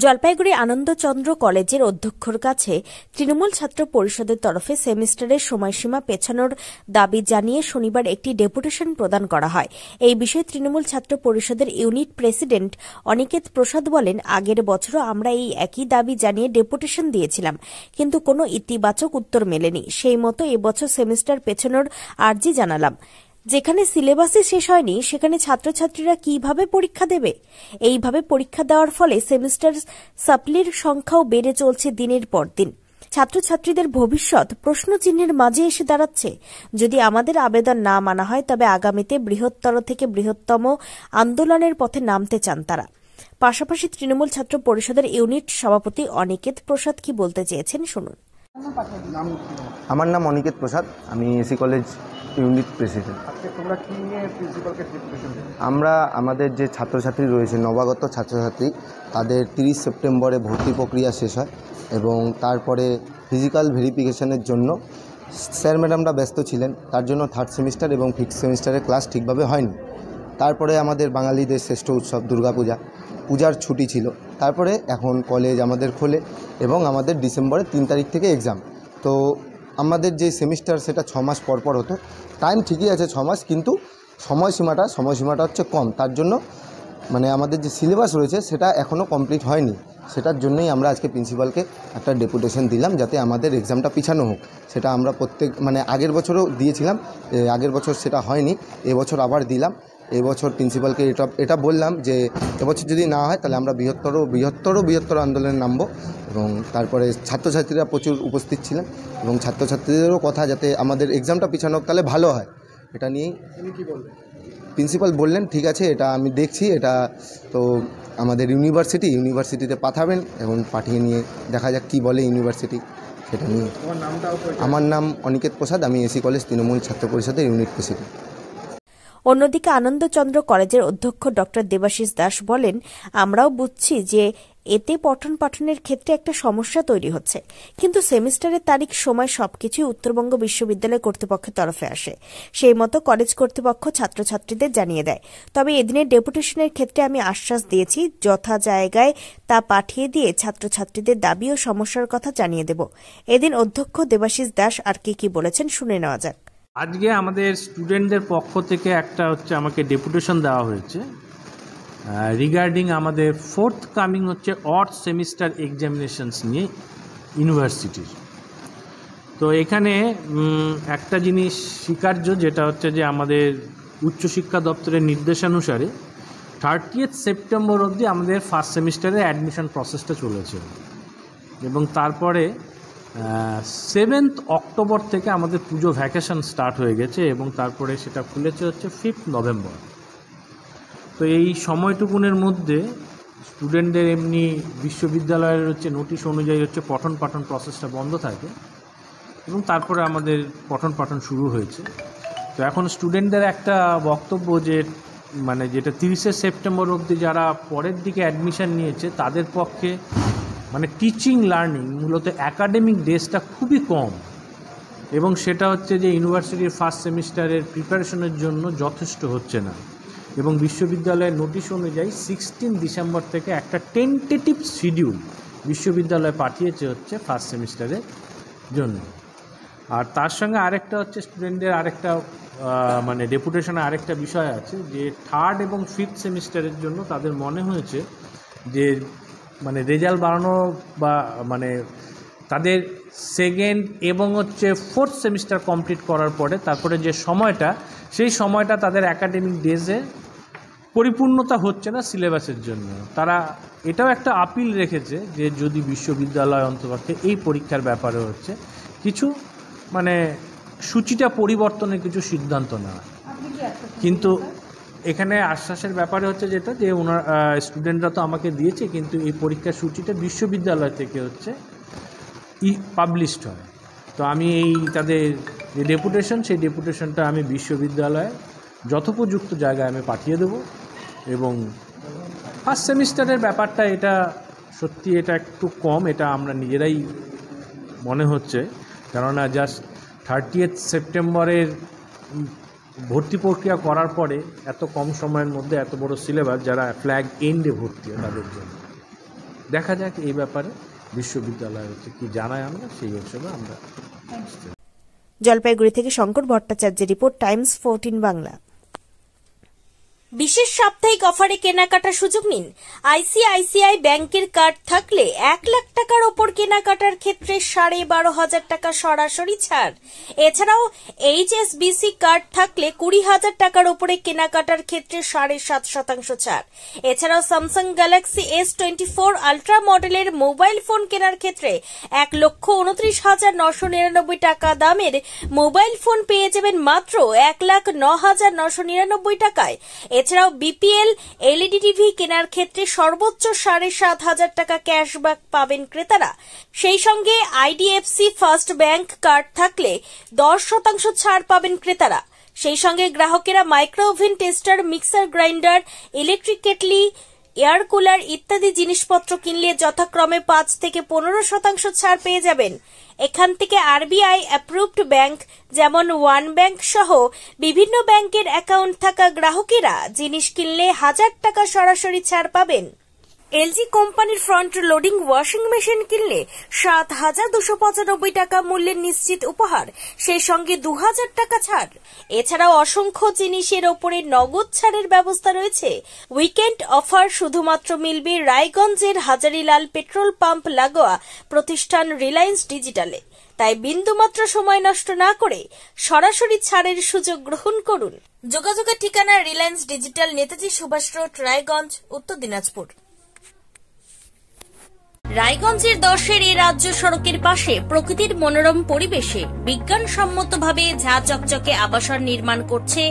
জলপাইগুড়ি আনন্দচন্দ্র কলেজের অধ্যক্ষর কাছে তৃণমূল ছাত্র পরিষদের তরফে সেমিস্টারের সময়সীমা পেছানোর দাবি জানিয়ে শনিবার একটি ডেপুটেশন প্রদান করা হয়। এই বিষয়ে তৃণমূল ছাত্র পরিষদের ইউনিট প্রেসিডেন্ট অনিকেত প্রসাদ বলেন, আগের বছরও আমরা এই একই দাবি জানিয়ে ডেপুটেশন দিয়েছিলাম, কিন্তু কোনো ইতিবাচক উত্তর মেলেনি। সেই মতো এবছর সেমিস্টার পেছানোর আর্জি জানালাম। যেখানে সিলেবাসই শেষ হয়নি সেখানে ছাত্রছাত্রীরা কিভাবে পরীক্ষা দেবে? এইভাবে পরীক্ষা দেওয়ার ফলে সেমিস্টার সাপ্লির সংখ্যাও বেড়ে চলছে দিনের পর দিন। ছাত্রছাত্রীদের ভবিষ্যৎ প্রশ্নচিহ্নের মাঝে এসে দাঁড়াচ্ছে। যদি আমাদের আবেদন না মানা হয় তবে আগামীতে বৃহত্তর থেকে বৃহত্তম আন্দোলনের পথে নামতে চান তারা। পাশাপাশি তৃণমূল ছাত্র পরিষদের ইউনিট সভাপতি অনিকেত প্রসাদ কি বলতে চেয়েছেন শুনুন। আমার নাম অনিকেত প্রসাদ, আমি এসি কলেজ ইউনিট প্রেসিডেন্ট। আমরা আমাদের যে ছাত্রছাত্রী রয়েছে, নবাগত ছাত্রছাত্রী, তাদের 30 সেপ্টেম্বরে ভর্তি প্রক্রিয়া শেষ হয় এবং তারপরে ফিজিক্যাল ভেরিফিকেশনের জন্য স্যার ম্যাডামরা ব্যস্ত ছিলেন, তার জন্য থার্ড সেমিস্টার এবং ফিফথ সেমিস্টারের ক্লাস ঠিকভাবে হয়নি। তারপরে আমাদের বাঙালিদের শ্রেষ্ঠ উৎসব দুর্গাপূজা, পূজার ছুটি ছিল। তারপরে এখন কলেজ আমাদের খোলে এবং আমাদের ডিসেম্বরের 3 তারিখ থেকে এক্সাম। তো আমাদের যে সেমিস্টার সেটা 6 মাস পর পর হতো। টাইম ঠিকই আছে 6 মাস, কিন্তু সময়সীমাটা হচ্ছে কম। তার জন্য মানে আমাদের যে সিলেবাস রয়েছে সেটা এখনও কমপ্লিট হয়নি। সেটার জন্যই আমরা আজকে প্রিন্সিপালকে একটা ডেপুটেশন দিলাম, যাতে আমাদের এক্সামটা পিছানো হোক। সেটা আমরা আগের বছরও দিয়েছিলাম, আগের বছর সেটা হয়নি, এবছর আবার দিলাম। এবছর প্রিন্সিপালকে এটা বললাম যে এবছর যদি না হয় তাহলে আমরা বৃহত্তর আন্দোলনে নামবো। এবং তারপরে ছাত্রছাত্রীরা প্রচুর উপস্থিত ছিলেন এবং ছাত্রছাত্রীদেরও কথা যাতে আমাদের এক্সামটা পিছানো হোক, তাহলে ভালো হয়। এটা নিয়েই প্রিন্সিপাল বললেন, ঠিক আছে, এটা আমি দেখছি, এটা তো আমাদের ইউনিভার্সিটিতে পাঠাবেন এবং পাঠিয়ে নিয়ে দেখা যাক কী বলে ইউনিভার্সিটি সেটা নিয়ে। আমার নাম অনিকেত প্রসাদ, আমি এসি কলেজ তৃণমূল ছাত্র পরিষদের ইউনিট প্রেসিডেন্ট। অন্যদিকে আনন্দচন্দ্র কলেজের অধ্যক্ষ ডক্টর দেবাশিস দাস বলেন, আমরাও বুঝছি যে এতে পঠন পাঠনের ক্ষেত্রে একটা সমস্যা তৈরি হচ্ছে, কিন্তু সেমিস্টারের তারিখ, সময় সবকিছুই উত্তরবঙ্গ বিশ্ববিদ্যালয় কর্তৃপক্ষের তরফে আসে। সেই মতো কলেজ কর্তৃপক্ষ ছাত্রছাত্রীদের জানিয়ে দেয়। তবে এদিনের ডেপুটেশনের ক্ষেত্রে আমি আশ্বাস দিয়েছি, যথা জায়গায় তা পাঠিয়ে দিয়ে ছাত্রছাত্রীদের দাবি ও সমস্যার কথা জানিয়ে দেব। এদিন অধ্যক্ষ দেবাশিস দাস আর কি বলেছেন শুনে নেওয়া যাক। আজকে আমাদের স্টুডেন্টদের পক্ষ থেকে একটা আমাকে ডেপুটেশন দেওয়া হয়েছে রিগার্ডিং আমাদের fourth coming odd semester examinations নিয়ে ইউনিভার্সিটির। তো এখানে একটা জিনিস স্বীকার্য, যেটা যে আমাদের উচ্চশিক্ষা দপ্তরের নির্দেশানুসারে 30 সেপ্টেম্বর অবধি আমাদের ফার্স্ট সেমিস্টারে অ্যাডমিশন প্রসেসটা চলেছে এবং তারপরে 7 অক্টোবর থেকে আমাদের পুজো ভ্যাকেশন স্টার্ট হয়ে গেছে এবং তারপরে সেটা খুলেছে 5 নভেম্বর। তো এই সময়টুকুনের মধ্যে স্টুডেন্টদের এমনি বিশ্ববিদ্যালয়ের নোটিশ অনুযায়ী পঠন পাঠন প্রসেসটা বন্ধ থাকে এবং তারপরে আমাদের পঠন পাঠন শুরু হয়েছে। তো এখন স্টুডেন্টদের একটা বক্তব্য যে যেটা 30 সেপ্টেম্বর অবধি যারা পরের দিকে অ্যাডমিশন নিয়েছে তাদের পক্ষে টিচিং লার্নিং মূলত একাডেমিক ডেজটা খুবই কম এবং সেটা যে ইউনিভার্সিটির ফার্স্ট সেমিস্টারের প্রিপারেশনের জন্য যথেষ্ট হচ্ছে না এবং বিশ্ববিদ্যালয়ের নোটিশ অনুযায়ী 16 ডিসেম্বর থেকে একটা টেন্টেটিভ শিডিউল বিশ্ববিদ্যালয় পাঠিয়েছে ফার্স্ট সেমিস্টারের জন্য। আর তার সঙ্গে আরেকটা স্টুডেন্টদের আরেকটা ডেপুটেশনে আরেকটা বিষয় আছে যে থার্ড এবং ফিফথ সেমিস্টারের জন্য তাদের মনে হয়েছে যে রেজাল্ট বাড়ানো বা তাদের সেকেন্ড এবং ফোর্থ সেমিস্টার কমপ্লিট করার পরে তারপরে যে সময়টা, সেই সময়টা তাদের একাডেমিক ডেজে পরিপূর্ণতা হচ্ছে না সিলেবাসের জন্য। তারা এটাও একটা আপিল রেখেছে যে যদি বিশ্ববিদ্যালয় অন্তপক্ষে এই পরীক্ষার ব্যাপারে কিছু সূচিটা পরিবর্তনের কিছু সিদ্ধান্ত নেওয়া। কিন্তু এখানে আশ্বাসের ব্যাপারে যেটা যে ওনার স্টুডেন্টরা তো আমাকে দিয়েছে, কিন্তু এই পরীক্ষার সূচিটা বিশ্ববিদ্যালয় থেকে পাবলিশড হয়। তো আমি এই তাদের যে ডেপুটেশন, সেই ডেপুটেশনটা আমি বিশ্ববিদ্যালয়ে যথোপযুক্ত জায়গায় আমি পাঠিয়ে দেব এবং ফার্স্ট সেমিস্টারের ব্যাপারটা এটা সত্যি এটা একটু কম, এটা আমরা নিজেরাই মনে হচ্ছে, কেননা জাস্ট 30 সেপ্টেম্বরের ভর্তি প্রক্রিয়া করার পরে এত কম সময়ের মধ্যে এত বড় সিলেবাস, যারা ফ্ল্যাগ এন্ডে ভর্তি হয় তাদের জন্য। দেখা যাক এই ব্যাপারে বিশ্ববিদ্যালয় হচ্ছে কি জানায়, আমরা সেই হিসেবে আমরা। জলপাইগুড়ি থেকে শঙ্কর ভট্টাচার্যের রিপোর্ট, টাইমস 14 বাংলা। বিশেষ সাপ্তাহিক অফারে কেনাকাটার সুযোগ নিন। আইসিআইসিআই ব্যাংকের কার্ড থাকলে 1 লাখ টাকার ওপর কেনাকাটার ক্ষেত্রে 12,500 টাকা সরাসরি ছাড়। এছাড়াও এইচএসবিসি কার্ড থাকলে 20,000 টাকার ওপরে কেনাকাটার ক্ষেত্রে 7.5% ছাড়। এছাড়াও স্যামসাং গ্যালাক্সি S24 আলট্রা মডেলের মোবাইল ফোন কেনার ক্ষেত্রে 1,29,999 টাকা দামের মোবাইল ফোন পেয়ে যাবেন মাত্র 1,09,999 টাকায়। এছাড়াও বিপিএল এলইডি টিভি কেনার ক্ষেত্রে সর্বোচ্চ 7,500 টাকা ক্যাশব্যাক পাবেন ক্রেতারা। সেই সঙ্গে আইডিএফসি ফার্স্ট ব্যাংক কার্ড থাকলে 10% ছাড় পাবেন ক্রেতারা। সেই সঙ্গে গ্রাহকেরা micro oven, toaster, mixer grinder, electric kettle, air cooler ইত্যাদি জিনিসপত্র কিনলে যথাক্রমে 5 থেকে 15% ছাড় পেয়ে যাবেন। এখান থেকে আরবিআই অ্যাপ্রুভড ব্যাংক যেমন ওয়ান ব্যাংক সহ বিভিন্ন ব্যাংকের অ্যাকাউন্ট থাকা গ্রাহকেরা জিনিস কিনলে 1000 টাকা সরাসরি ছাড় পাবেন। এলজি কোম্পানির ফ্রন্ট লোডিং ওয়াশিং মেশিন কিনলে 7,295 টাকা মূল্যের নিশ্চিত উপহার, সেই সঙ্গে 2,000 টাকা ছাড়। এছাড়াও অসংখ্য জিনিসের ওপরে নগদ ছাড়ের ব্যবস্থা রয়েছে। উইকেন্ড অফার শুধুমাত্র মিলবে রায়গঞ্জের হাজারিলাল পেট্রোল পাম্প লাগোয়া প্রতিষ্ঠান রিলায়েন্স ডিজিটালে। তাই বিন্দুমাত্র সময় নষ্ট না করে সরাসরি ছাড়ের সুযোগ গ্রহণ করুন। যোগাযোগের ঠিকানা রিলায়েন্স ডিজিটাল, নেতাজি সুভাষ রোড, রায়গঞ্জ, উত্তর দিনাজপুর। রায়গঞ্জের 10-এর এই রাজ্য সড়কের পাশে প্রকৃতির মনোরম পরিবেশে বিজ্ঞানসম্মতভাবে ঝাঁ চকচকে আবাসন নির্মাণ করছে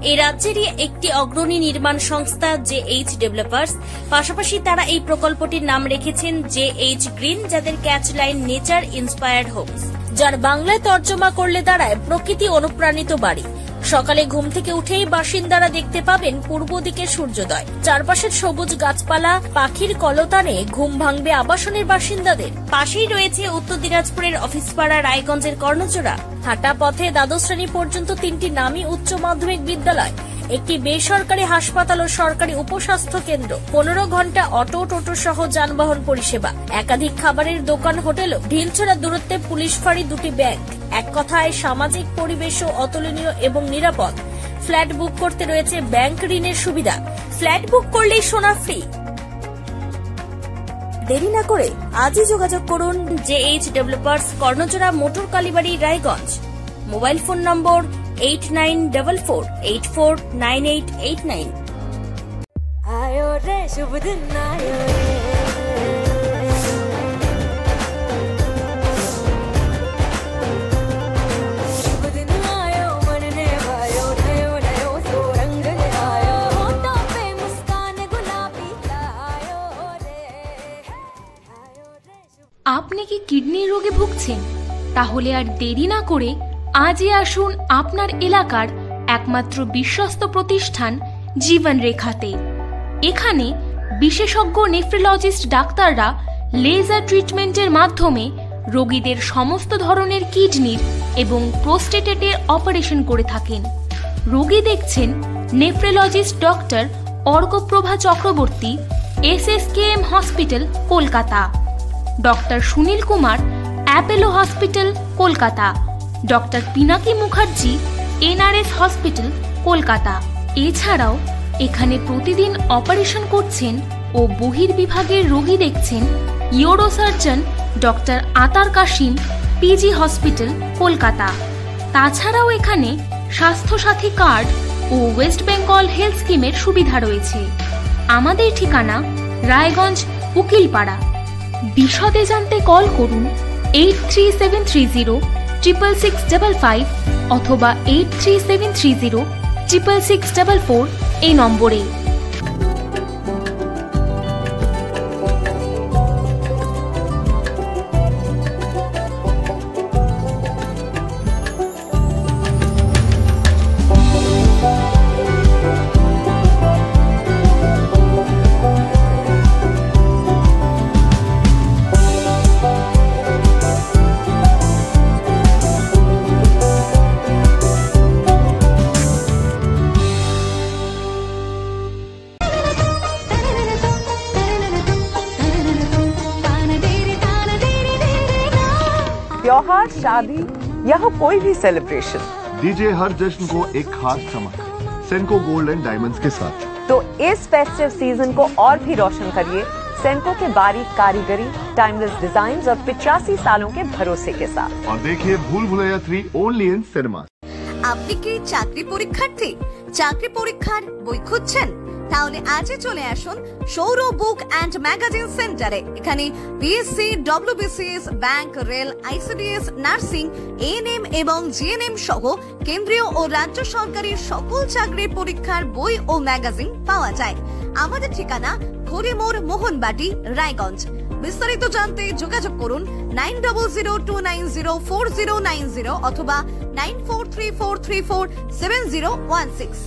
এই রাজ্যেরই একটি অগ্রণী নির্মাণ সংস্থা JH ডেভেলপার্স। পাশাপাশি তারা এই প্রকল্পটির নাম রেখেছেন JH গ্রিন, যাদের catch line nature inspired homes, যার বাংলায় তর্জমা করলে দাঁড়ায় প্রকৃতি অনুপ্রাণিত বাড়ি। সকালে ঘুম থেকে উঠেই বাসিন্দারা দেখতে পাবেন পূর্ব দিকে সূর্যোদয়। চারপাশের সবুজ গাছপালা, পাখির কলতানে ঘুম ভাঙবে আবাসনের বাসিন্দাদের। পাশেই রয়েছে উত্তর দিনাজপুরের অফিসপাড়া রায়গঞ্জের কর্ণজোড়া। হাঁটা পথে দ্বাদশ শ্রেণী পর্যন্ত 3টি নামী উচ্চ মাধ্যমিক বিদ্যালয়, একটি বেসরকারি হাসপাতাল ও সরকারি উপস্বাস্থ্য কেন্দ্র, 15 ঘন্টা অটো, টোটো সহ যানবাহন পরিষেবা, একাধিক খাবারের দোকান, হোটেল, ঢিলছড়া দূরত্বে পুলিশ ফাঁড়ি, 2টি ব্যাংক। এক কথায় সামাজিক পরিবেশও অতুলনীয় এবং নিরাপদ। ফ্ল্যাট বুক করতে রয়েছে ব্যাংক ঋণের সুবিধা। ফ্ল্যাট বুক করলেই সোনা ফ্রি। দেরি না করে আজই যোগাযোগ করুন JH developers, Karnajora, motor Kalibari, Raiganj. Mobile phone number 8944849889। आयो रे शुभ दिन आयो रे, शुभ दिन आयो मन ने भायो, नयो नयो सो रंग ले आयो, होठों पे मुस्कान गुलाबी आयो रे, आयो रे शुभ। আপনি কি কিডনি রোগে ভুগছেন? তাহলে আর দেরি না করে আজই আসুন আপনার এলাকার একমাত্র বিশ্বস্ত প্রতিষ্ঠান জীবন রেখাতে। এখানে বিশেষজ্ঞ নেফ্রোলজিস্ট ডাক্তাররা লেজার ট্রিটমেন্টের মাধ্যমে রোগীদের সমস্ত ধরনের কিডনির এবং প্রোস্টেটের অপারেশন করে থাকেন। রোগী দেখছেন nephrologist doctor Arkaprava Chakraborty, SSKM hospital, Kolkata. Doctor Sunil Kumar, Apollo hospital, Kolkata. Doctor Pinaki Mukherjee, NRS hospital, Kolkata. এছাড়াও এখানে প্রতিদিন অপারেশন করছেন ও বহির্বিভাগের রোগী দেখছেন ইউরোসার্জন ডক্টর আতার কাশিম, PG হসপিটাল, কলকাতা। তাছাড়াও এখানে স্বাস্থ্যসাথী কার্ড ও ওয়েস্ট বেঙ্গল হেলথ স্কিমের সুবিধা রয়েছে। আমাদের ঠিকানা রায়গঞ্জ, উকিলপাড়া। বিশদে জানতে কল করুন 8373066655 অথবা 8373066644 এই নম্বরে। त्योहार, शादी या हो कोई भी सेलिब्रेशन, दीजिए हर जश्न को एक खास चमक सेंको गोल्ड एंड डायमंड्स के साथ। तो इस फेस्टिव सीजन को और भी रोशन करिए सेंको के बारीक कारीगरी, टाइमलेस डिजाइन और 85 सालों के भरोसे के साथ। और देखिए भूल भुलैया 3 ओनली इन सिनेमा। আপনি কি চাকরি পরীক্ষার্থী? চাকরি পরীক্ষার বই খুঁজছেন? তাহলে আজই চলে আসুন সৌর বুক অ্যান্ড ম্যাগাজিন সেন্টারে। এখানে BSc, WBCS, bank, rail, ICDS, nursing, ANM এবং জিএনএম সহ কেন্দ্রীয় ও রাজ্য সরকারি সকল চাকরির পরীক্ষার বই ও ম্যাগাজিন পাওয়া যায়। আমাদের ঠিকানা ঘড়িমোড়, মোহনবাটি, রায়গঞ্জ। বিস্তারিত জানতে যোগাযোগ করুন 9002904090 অথবা 9434347016।